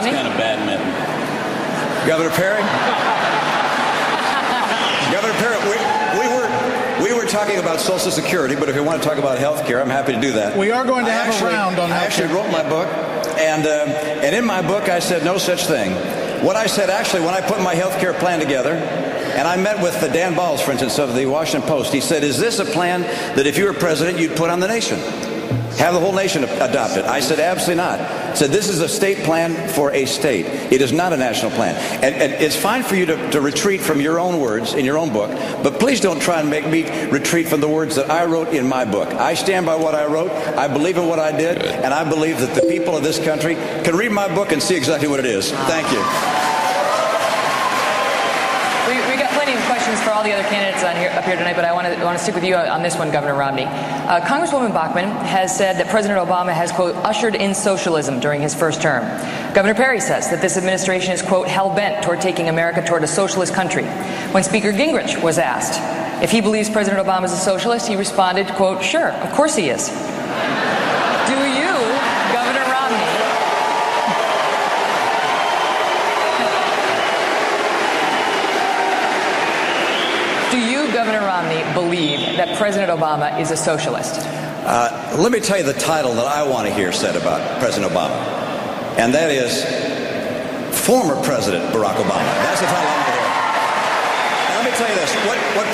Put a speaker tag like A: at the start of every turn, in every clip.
A: Romney?
B: That's kind of badminton.
C: Governor Perry? Governor Perry, we were talking about Social Security, but if you want to talk about health care, I'm happy to do that.
D: We are going to have a round on health care.
C: I actually wrote my book, and in my book I said no such thing. What I said, actually, when I put my health care plan together, and I met with Dan Balls, for instance, of the Washington Post, he said, is this a plan that if you were president, you'd put on the nation? Have the whole nation adopt it? I said, absolutely not. I said, this is a state plan for a state. It is not a national plan. And it's fine for you to retreat from your own words in your own book, but please don't try and make me retreat from the words that I wrote in my book. I stand by what I wrote. I believe in what I did, and I believe that the people of this country can read my book and see exactly what it is. Thank you.
A: We got plenty of questions for all the other candidates up here tonight, but I want to stick with you on this one, Governor Romney. Congresswoman Bachmann has said that President Obama has, quote, ushered in socialism during his first term. Governor Perry says that this administration is, quote, hell-bent toward taking America toward a socialist country. When Speaker Gingrich was asked if he believes President Obama is a socialist, he responded, quote, sure, of course he is. Do you, Governor Romney, Governor Romney, believe that President Obama is a socialist?
C: Let me tell you the title that I want to hear said about President Obama, and that is former President Barack Obama. That's the title I want to hear. And let me tell you this, what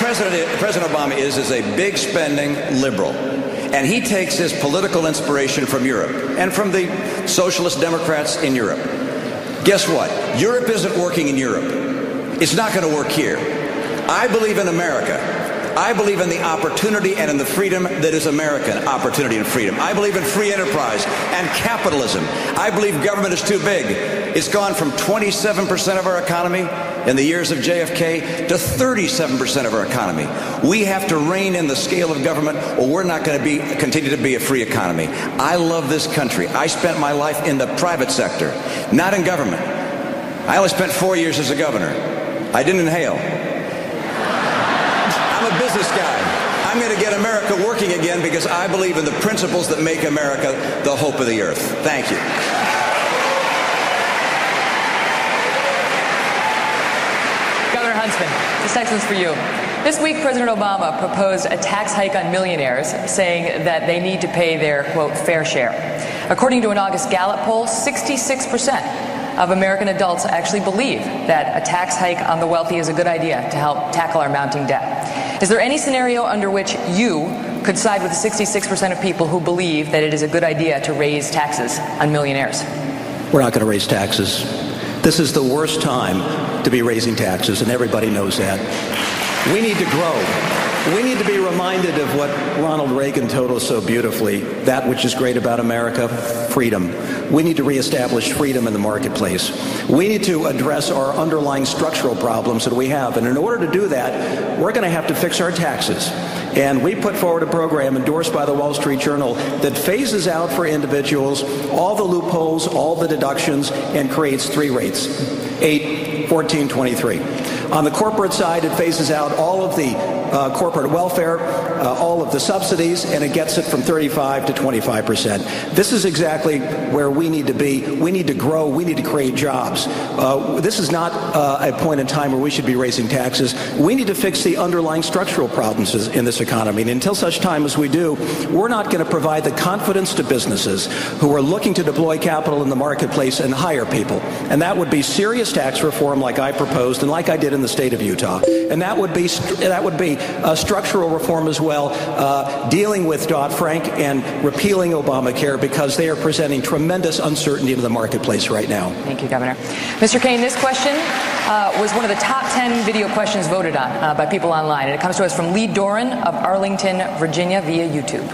C: President Obama is a big spending liberal. And he takes his political inspiration from Europe and from the socialist Democrats in Europe. Guess what? Europe isn't working in Europe. It's not going to work here. I believe in America. I believe in the opportunity and in the freedom that is American opportunity and freedom. I believe in free enterprise and capitalism. I believe government is too big. It's gone from 27% of our economy in the years of JFK to 37% of our economy. We have to rein in the scale of government, or we're not going to continue to be a free economy. I love this country. I spent my life in the private sector, not in government. I only spent 4 years as a governor. I didn't inhale. I'm a business guy. I'm going to get America working again because I believe in the principles that make America the hope of the earth. Thank you.
A: Governor Huntsman, this next one's for you. This week, President Obama proposed a tax hike on millionaires, saying that they need to pay their, quote, fair share. According to an August Gallup poll, 66% of American adults actually believe that a tax hike on the wealthy is a good idea to help tackle our mounting debt. Is there any scenario under which you could side with the 66% of people who believe that it is a good idea to raise taxes on millionaires?
E: We're not going to raise taxes. This is the worst time to be raising taxes, and everybody knows that. We need to grow. We need to be reminded of what Ronald Reagan told us so beautifully, that which is great about America, freedom. We need to reestablish freedom in the marketplace. We need to address our underlying structural problems that we have. And in order to do that, we're going to have to fix our taxes. And we put forward a program endorsed by the Wall Street Journal that phases out for individuals all the loopholes, all the deductions, and creates 3 rates, 8, 14, 23. On the corporate side, it phases out all of the corporate welfare, all of the subsidies, and it gets it from 35 to 25%. This is exactly where we need to be. We need to grow. We need to create jobs. This is not a point in time where we should be raising taxes. We need to fix the underlying structural problems in this economy. And until such time as we do, we're not going to provide the confidence to businesses who are looking to deploy capital in the marketplace and hire people. And that would be serious tax reform like I proposed and like I did in the state of Utah. And that would be structural reform as well, dealing with Dodd-Frank and repealing Obamacare, because they are presenting tremendous uncertainty to the marketplace right now.
A: Thank you, Governor. Mr. Kaine, this question was one of the top 10 video questions voted on by people online, and it comes to us from Lee Doran of Arlington, Virginia, via YouTube.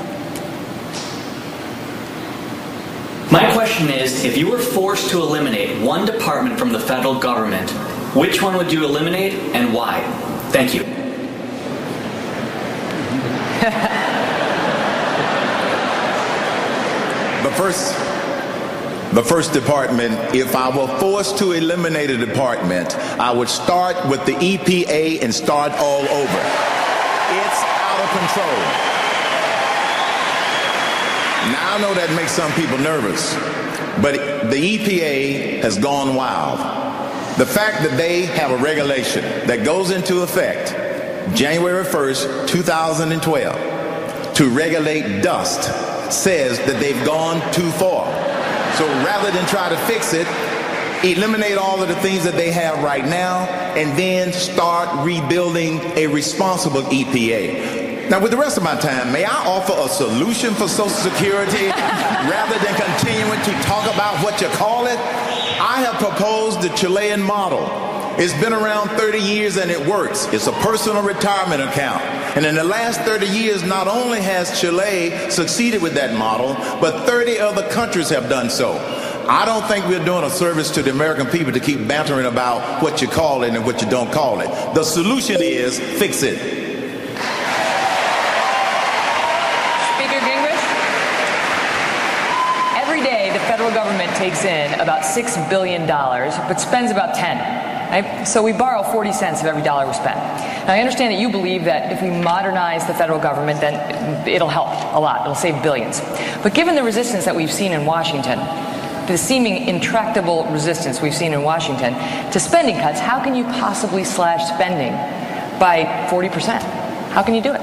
F: My question is, if you were forced to eliminate one department from the federal government, which one would you eliminate and why? Thank you.
G: The first department, if I were forced to eliminate a department, I would start with the EPA and start all over. It's out of control. Now I know that makes some people nervous, but the EPA has gone wild. The fact that they have a regulation that goes into effect January 1st, 2012 to regulate dust says that they've gone too far. So rather than try to fix it, eliminate all of the things that they have right now and then start rebuilding a responsible EPA. Now, with the rest of my time, may I offer a solution for Social Security rather than continuing to talk about what you call it? I have proposed the Chilean model. It's been around 30 years and it works. It's a personal retirement account. And in the last 30 years, not only has Chile succeeded with that model, but 30 other countries have done so. I don't think we're doing a service to the American people to keep bantering about what you call it and what you don't call it. The solution is fix it.
A: Speaker Gingrich, every day the federal government takes in about $6 billion, but spends about 10. Right? So we borrow 40 cents of every dollar we spend. Now, I understand that you believe that if we modernize the federal government, then it'll help a lot. It'll save billions. But given the resistance that we've seen in Washington, the seeming intractable resistance we've seen in Washington to spending cuts, how can you possibly slash spending by 40%? How can you do it?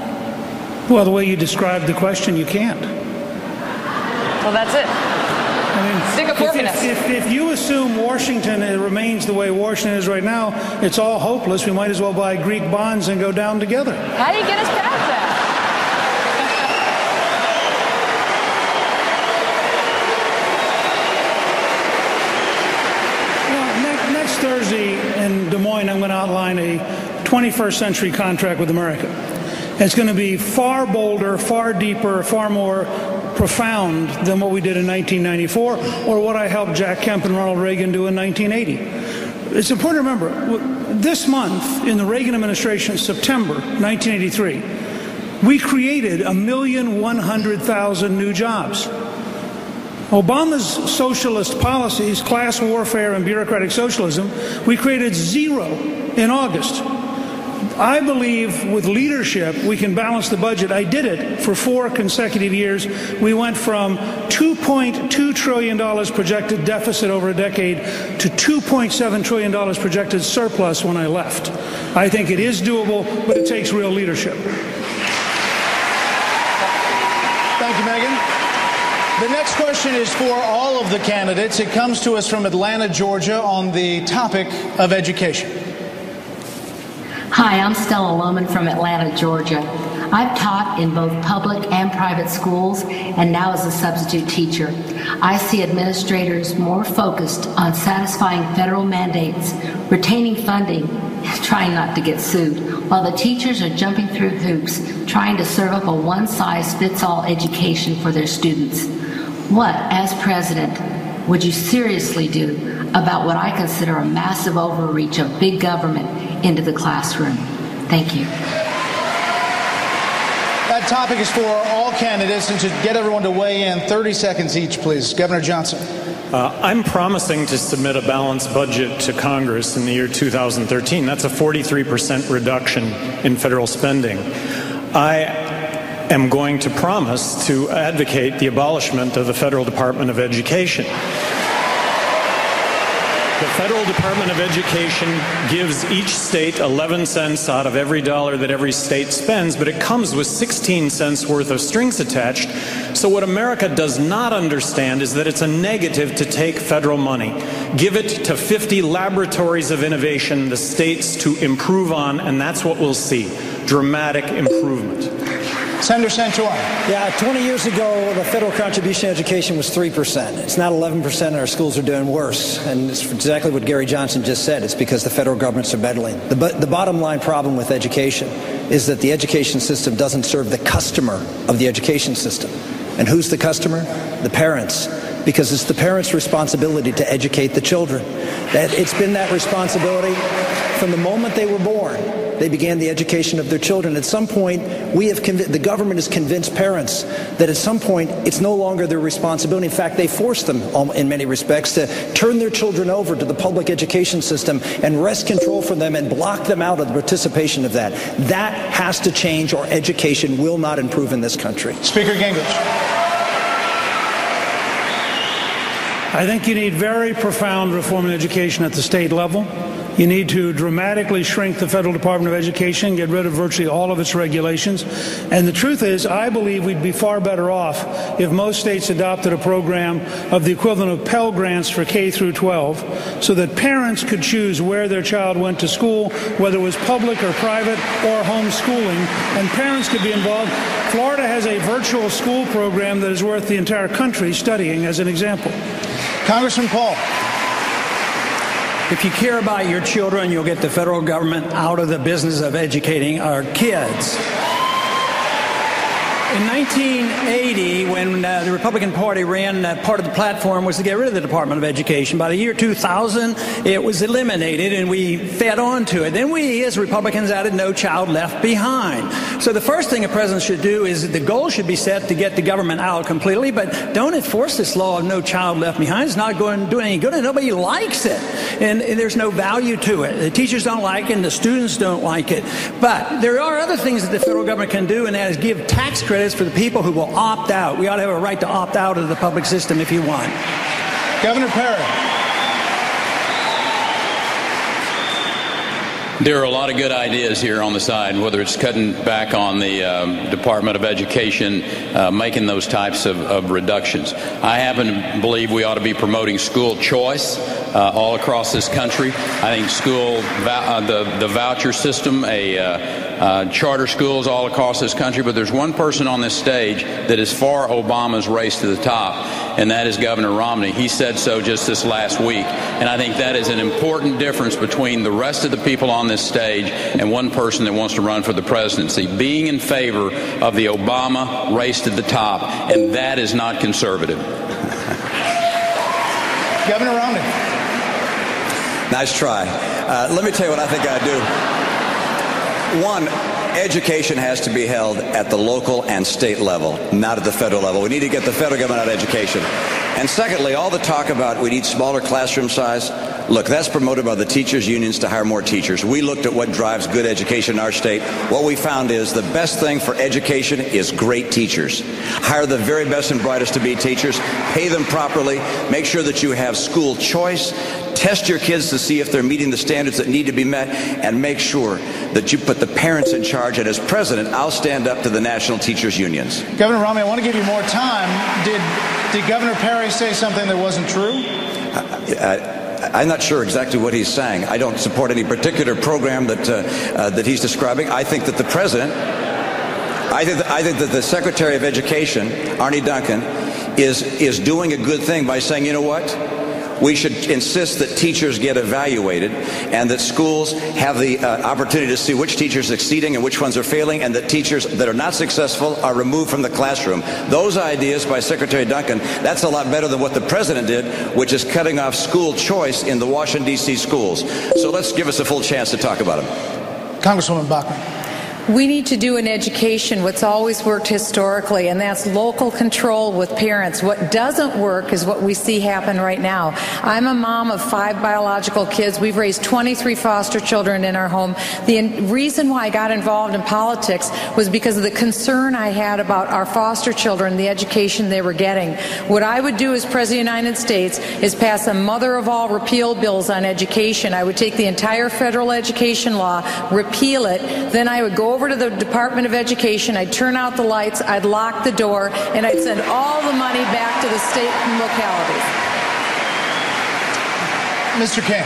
B: Well, the way you described the question, you can't.
A: Well, that's it.
B: I mean,
A: stick a fork in us.
B: If you assume Washington remains the way Washington is right now, it's all hopeless. We might as well buy Greek bonds and go down together.
A: How do you get us past that?
B: Next Thursday in Des Moines, I'm going to outline a 21st century contract with America. It's going to be far bolder, far deeper, far more profound than what we did in 1994 or what I helped Jack Kemp and Ronald Reagan do in 1980. It's important to remember, this month in the Reagan administration, September 1983, we created 1,100,000 new jobs. Obama's socialist policies, class warfare and bureaucratic socialism, we created 0 in August. I believe with leadership we can balance the budget. I did it for 4 consecutive years. We went from $2.2 trillion projected deficit over a decade to $2.7 trillion projected surplus when I left. I think it is doable, but it takes real leadership.
D: Thank you, Megan. The next question is for all of the candidates. It comes to us from Atlanta, Georgia, on the topic of education.
H: Hi, I'm Stella Lohman from Atlanta, Georgia. I've taught in both public and private schools and now as a substitute teacher. I see administrators more focused on satisfying federal mandates, retaining funding, and trying not to get sued, while the teachers are jumping through hoops trying to serve up a one-size-fits-all education for their students. What, as president, would you seriously do about what I consider a massive overreach of big government into the classroom? Thank you.
D: That topic is for all candidates, and to get everyone to weigh in, 30 seconds each, please. Governor Johnson.
I: I'm promising to submit a balanced budget to Congress in the year 2013. That's a 43% reduction in federal spending. I am going to promise to advocate the abolishment of the Federal Department of Education. The Federal Department of Education gives each state 11 cents out of every dollar that every state spends, but it comes with 16 cents worth of strings attached. So what America does not understand is that it's a negative to take federal money, give it to 50 laboratories of innovation, the states to improve on, and that's what we'll see, dramatic improvement.
D: Senator Santorum.
J: Yeah, 20 years ago, the federal contribution to education was 3%. It's not 11%, and our schools are doing worse. And it's exactly what Gary Johnson just said. It's because the federal governments are meddling. The bottom line problem with education is that the education system doesn't serve the customer of the education system. And who's the customer? The parents. Because it's the parents' responsibility to educate the children. It's been that responsibility from the moment they were born. They began the education of their children. At some point, the government has convinced parents that at some point it's no longer their responsibility. In fact, they force them, in many respects, to turn their children over to the public education system and wrest control from them and block them out of the participation of that. That has to change, or education will not improve in this country.
D: Speaker Gingrich.
B: I think you need very profound reform in education at the state level. You need to dramatically shrink the Federal Department of Education, get rid of virtually all of its regulations. And the truth is, I believe we'd be far better off if most states adopted a program of the equivalent of Pell Grants for K through 12, so that parents could choose where their child went to school, whether it was public or private or homeschooling, and parents could be involved. Florida has a virtual school program that is worth the entire country studying, as an example.
D: Congressman Paul.
J: If you care about your children, you'll get the federal government out of the business of educating our kids. In 1980, when the Republican Party ran, part of the platform was to get rid of the Department of Education. By the year 2000, it was eliminated, and we fed on to it. Then we, as Republicans, added No Child Left Behind. So the first thing a president should do is the goal should be set to get the government out completely, but don't enforce this law of No Child Left Behind. It's not going to do any good, and nobody likes it. And there's no value to it. The teachers don't like it, and the students don't like it. But there are other things that the federal government can do, and that is give tax credits for the people who will opt out. We ought to have a right to opt out of the public system if you want.
D: Governor Perry.
K: There are a lot of good ideas here on the side, whether it's cutting back on the Department of Education, making those types of reductions. I happen to believe we ought to be promoting school choice all across this country. I think the voucher system, charter schools all across this country, but there's one person on this stage that is for Obama's race to the top, and that is Governor Romney. He said so just this last week, and I think that is an important difference between the rest of the people on this stage and one person that wants to run for the presidency, being in favor of the Obama race to the top, and that is not conservative.
D: Governor Romney.
C: Nice try. Let me tell you what I think I do. One, education has to be held at the local and state level, not at the federal level. We need to get the federal government out of education. And secondly, all the talk about we need smaller classroom size, look, that's promoted by the teachers' unions to hire more teachers. We looked at what drives good education in our state. What we found is the best thing for education is great teachers. Hire the very best and brightest to be teachers, pay them properly, make sure that you have school choice, test your kids to see if they're meeting the standards that need to be met, and make sure that you put the parents in charge. And as president, I'll stand up to the national teachers' unions.
D: Governor Romney, I want to give you more time. Did Governor Perry say something that wasn't true?
C: I'm not sure exactly what he's saying. I don't support any particular program that he's describing. I think that the president, I think that the Secretary of Education, Arne Duncan, is doing a good thing by saying, you know what? We should insist that teachers get evaluated and that schools have the opportunity to see which teachers are succeeding and which ones are failing, and that teachers that are not successful are removed from the classroom. Those ideas by Secretary Duncan, that's a lot better than what the president did, which is cutting off school choice in the Washington, D.C. schools. So let's give us a full chance to talk about them.
D: Congresswoman Bachmann.
L: We need to do in education what's always worked historically, and that's local control with parents. What doesn't work is what we see happen right now. I'm a mom of 5 biological kids. We've raised 23 foster children in our home. The reason why I got involved in politics was because of the concern I had about our foster children, the education they were getting. What I would do as President of the United States is pass a mother of all repeal bills on education. I would take the entire federal education law, repeal it, then I would go over to the Department of Education, I'd turn out the lights, I'd lock the door, and I'd send all the money back to the state and localities.
D: Mr. King.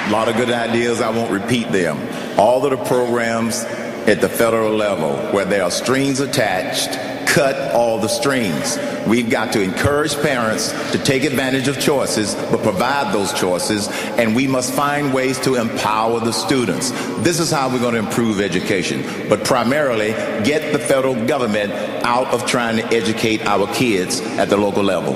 G: A lot of good ideas. I won't repeat them. All of the programs at the federal level where there are strings attached, cut all the strings. We've got to encourage parents to take advantage of choices, but provide those choices, and we must find ways to empower the students. This is how we're going to improve education, but primarily get the federal government out of trying to educate our kids at the local level.